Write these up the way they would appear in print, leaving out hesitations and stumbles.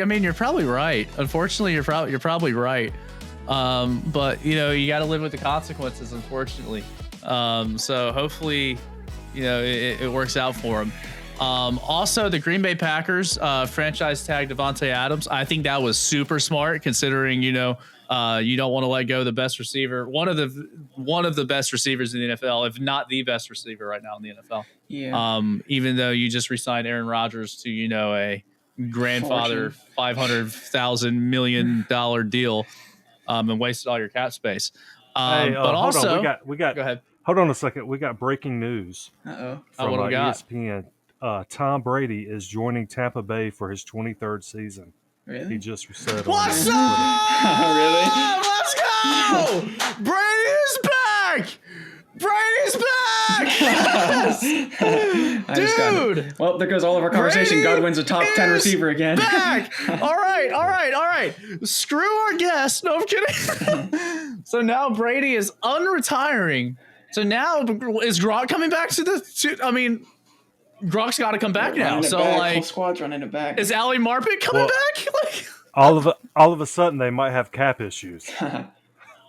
I mean, you're probably right. Unfortunately, you're probably right. But you know, you got to live with the consequences, unfortunately. So hopefully, you know, it works out for him. Also, the Green Bay Packers franchise tag Devontae Adams. I think that was super smart, considering, you know, you don't want to let go of the best receiver, one of the best receivers in the NFL, if not the best receiver right now in the NFL. Yeah. Even though you just re-signed Aaron Rodgers to, you know, a grandfather $500 million deal, and wasted all your cap space. Hey, but hold also, on. We got. go ahead. Hold on a second. We got breaking news Uh-oh. What do from we got? ESPN. Tom Brady is joining Tampa Bay for his 23rd season. Really? He just said. What's up? Really? Let's go! Brady's back! Brady's back! Dude! Well, there goes all of our conversation. Brady Godwin's a top 10 receiver again. Back! All right. Screw our guest. No, I'm kidding. So now Brady is unretiring. So now is Gronk coming back I mean, Gronk's got to come back now. So like, whole squad's running it back. is Ali Marpet coming back? Like, all of a sudden, they might have cap issues.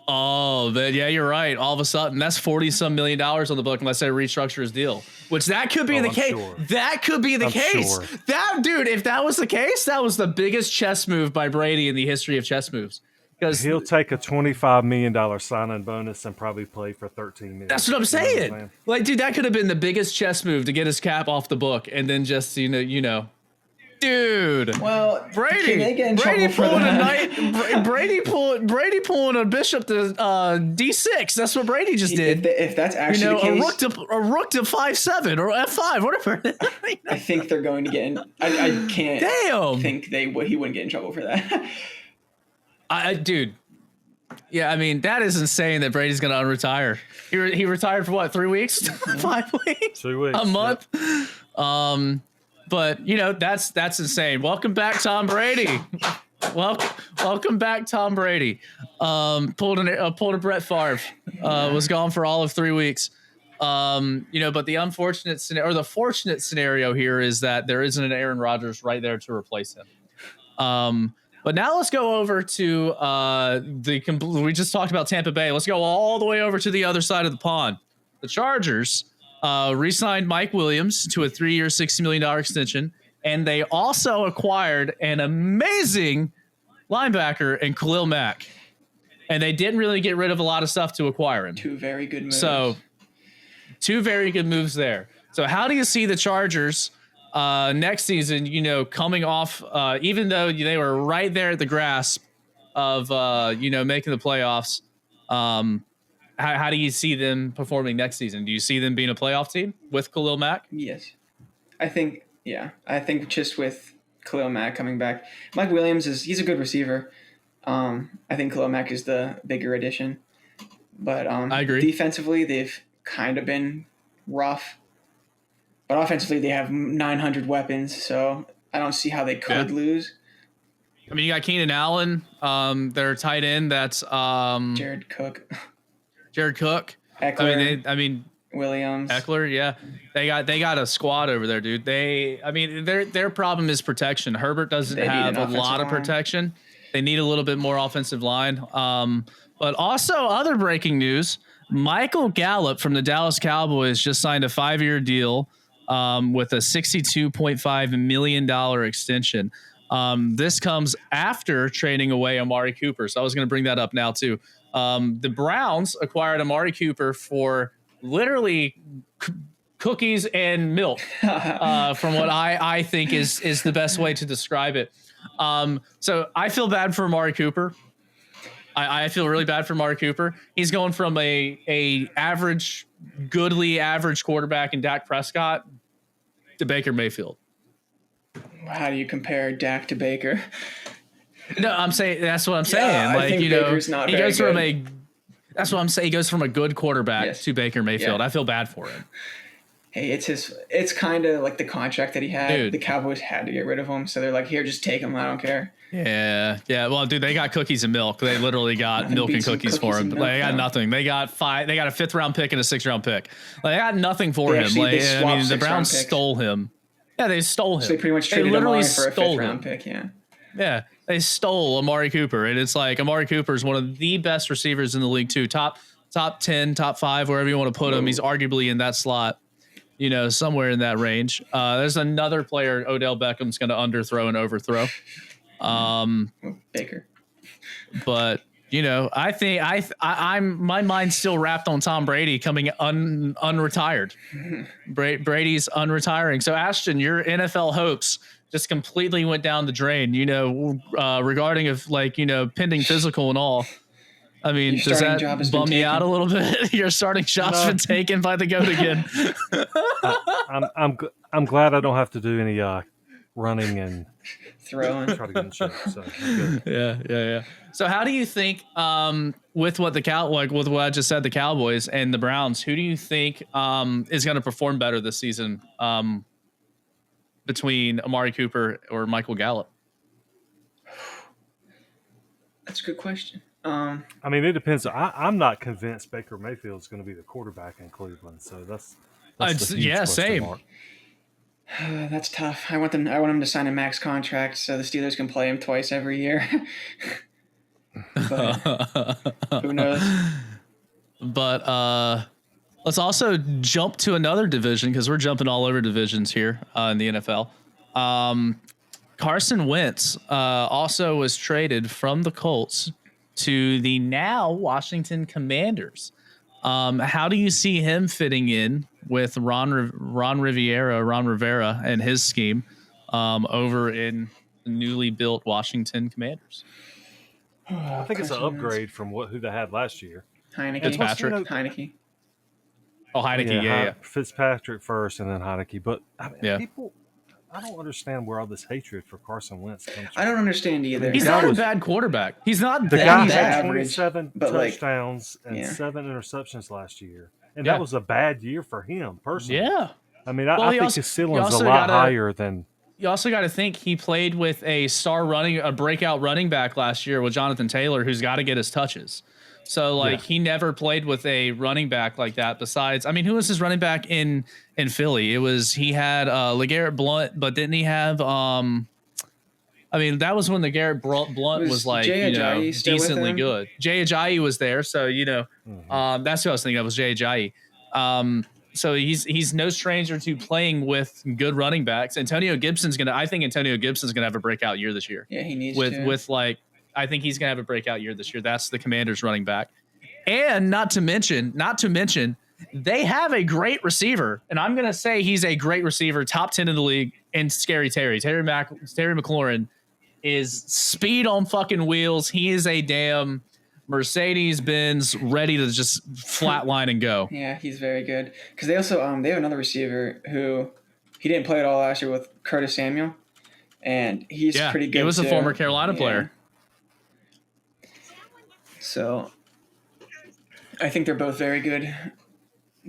oh, but yeah, you're right. All of a sudden, that's $40-some million on the book unless they restructure his deal. Which that could be the case. Sure. That could be the case. Sure. That dude, if that was the case, that was the biggest chess move by Brady in the history of chess moves. Because He'll take a $25 million sign-in bonus and probably play for $13 million. that's what I'm saying. Like, dude, that could have been the biggest chess move to get his cap off the book, and then just you know, dude. Well, Brady, can they get in Brady trouble for pulling that? Brady pulling a bishop to D6. That's what Brady just did. If that's actually the case, a rook to 5/7 or F5, whatever. I think they're going to get in. I can't think he wouldn't get in trouble for that. Dude. Yeah, I mean, that is insane that Brady's going to unretire. He retired for what, 3 weeks? 5 weeks? 2 weeks. A month? Yep. But, you know, that's insane. Welcome back, Tom Brady. Welcome back, Tom Brady. Pulled a Brett Favre. Was gone for all of 3 weeks. You know, but the unfortunate scenario, or the fortunate scenario here, is that there isn't an Aaron Rodgers right there to replace him. But now let's go over to we just talked about Tampa Bay. Let's go all the way over to the other side of the pond. The Chargers re-signed Mike Williams to a 3-year, $60 million extension, and they also acquired an amazing linebacker in Khalil Mack. And they didn't really get rid of a lot of stuff to acquire him. 2 very good moves. So, 2 very good moves there. So how do you see the Chargers next season, you know, coming off, even though they were right there at the grasp of, you know, making the playoffs, how do you see them performing next season? Do you see them being a playoff team with Khalil Mack? Yes. I think just with Khalil Mack coming back, Mike Williams he's a good receiver. I think Khalil Mack is the bigger addition, but I agree. Defensively, they've kind of been rough. But offensively, they have 900 weapons, so I don't see how they could lose. I mean, you got Keenan Allen, their tight end. That's Jared Cook. Eckler. Williams. Eckler, yeah. They got a squad over there, dude. Their problem is protection. Herbert doesn't have a lot of protection. They need a little bit more offensive line. But also, other breaking news: Michael Gallup from the Dallas Cowboys just signed a 5-year deal. With a $62.5 million extension. This comes after trading away Amari Cooper. So I was going to bring that up now too. The Browns acquired Amari Cooper for literally cookies and milk, from what I think is the best way to describe it. So I feel bad for Amari Cooper. I feel really bad for Amari Cooper. He's going from a goodly average quarterback in Dak Prescott to Baker Mayfield. How do you compare Dak to Baker? No, I'm saying that's what I'm saying. I think Baker's not he very goes good. That's what I'm saying. He goes from a good quarterback to Baker Mayfield. I feel bad for him. Hey, it's kind of like the contract that he had. Dude. The Cowboys had to get rid of him, so they're like, here, just take him. I don't care. Yeah. Well, dude, they got cookies and milk. They literally got milk and cookies for him. They got nothing. They got a 5th-round pick and a 6th-round pick. They got nothing for him. The Browns stole him. Yeah, they stole him. So they pretty much traded Amari for a 5th-round pick. Yeah. Yeah, they stole Amari Cooper, and it's like Amari Cooper is one of the best receivers in the league too. Top 10, top 5, wherever you want to put him. He's arguably in that slot, somewhere in that range. There's another player Odell Beckham's going to underthrow and overthrow. Baker. But I think I'm my mind's still wrapped on Tom Brady coming unretired. Brady's unretiring. So Ashton, your NFL hopes just completely went down the drain. Regarding of pending physical and all. I mean, does that bum you out a little bit? Your starting job's been taken by the GOAT again. I'm glad I don't have to do any running and throwing. Try to get in shape. So I'm good. Yeah. So how do you think, with what with what I just said, the Cowboys and the Browns, who do you think is going to perform better this season between Amari Cooper or Michael Gallup? That's a good question. I mean, it depends. I'm not convinced Baker Mayfield is going to be the quarterback in Cleveland. So that's same. Mark. That's tough. I want him to sign a max contract so the Steelers can play him twice every year. But who knows? But let's also jump to another division because we're jumping all over divisions here in the NFL. Carson Wentz also was traded from the Colts to the now Washington Commanders. How do you see him fitting in with Ron Rivera and his scheme over in the newly built Washington Commanders? I think it's an upgrade from who they had last year. Heineke. Fitzpatrick. Heineke. Oh, Heineke, yeah. Fitzpatrick first and then Heineke. But people, I don't understand where all this hatred for Carson Wentz comes from. I don't understand either. He's not a bad quarterback. He's not the that guy bad. had 27 touchdowns and 7 interceptions last year. And that was a bad year for him, personally. Yeah. I mean, I think his ceiling's a lot higher than... You also got to think he played with a breakout running back last year with Jonathan Taylor, who's got to get his touches. So, he never played with a running back like that. Besides, I mean, who was his running back in Philly? He had LeGarrette Blount, but didn't he have that was when LeGarrette Blount was decently good. Jay Ajayi was there, so that's who I was thinking of, was Jay Ajayi. So he's no stranger to playing with good running backs. I think Antonio Gibson's gonna have a breakout year this year. Yeah, he needs to. I think he's gonna have a breakout year this year. That's the Commanders running back. And not to mention, they have a great receiver. And I'm gonna say he's a great receiver, top 10 in the league, and Scary Terry. Terry McLaurin is speed on fucking wheels. He is a damn Mercedes-Benz ready to just flatline and go. Yeah, he's very good. Because they also they have another receiver who he didn't play at all last year with Curtis Samuel, and he's pretty good. He was a former Carolina player. So I think they're both very good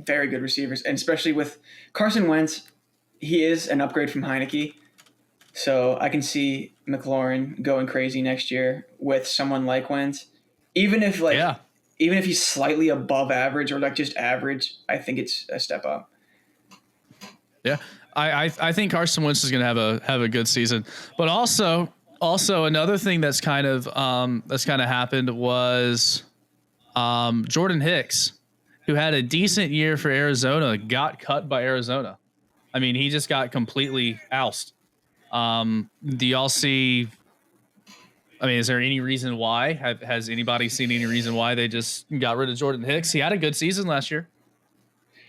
receivers, and especially with Carson Wentz, he is an upgrade from Heineke. So I can see McLaurin going crazy next year with someone like Wentz. Even if he's slightly above average or just average, I think it's a step up. Yeah, I think Carson Wentz is going to have a good season. But also another thing that's kind of happened was Jordan Hicks, who had a decent year for Arizona, got cut by Arizona. I mean, he just got completely ousted. Do y'all see? I mean, is there any reason why? Has anybody seen any reason why they just got rid of Jordan Hicks? He had a good season last year.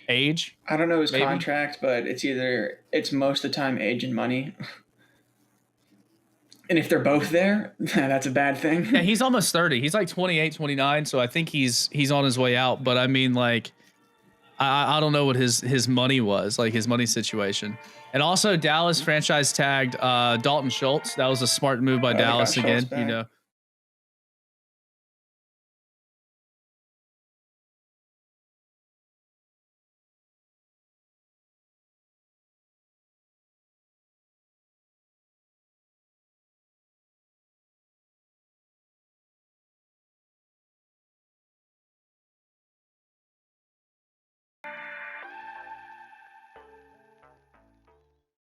Age? I don't know his contract, but it's most of the time age and money. And if they're both there, that's a bad thing. Yeah, he's almost 30. He's like 28, 29, so I think he's on his way out. But I mean, I don't know what his money was, his money situation. And also Dallas franchise tagged Dalton Schultz. That was a smart move by Dallas again.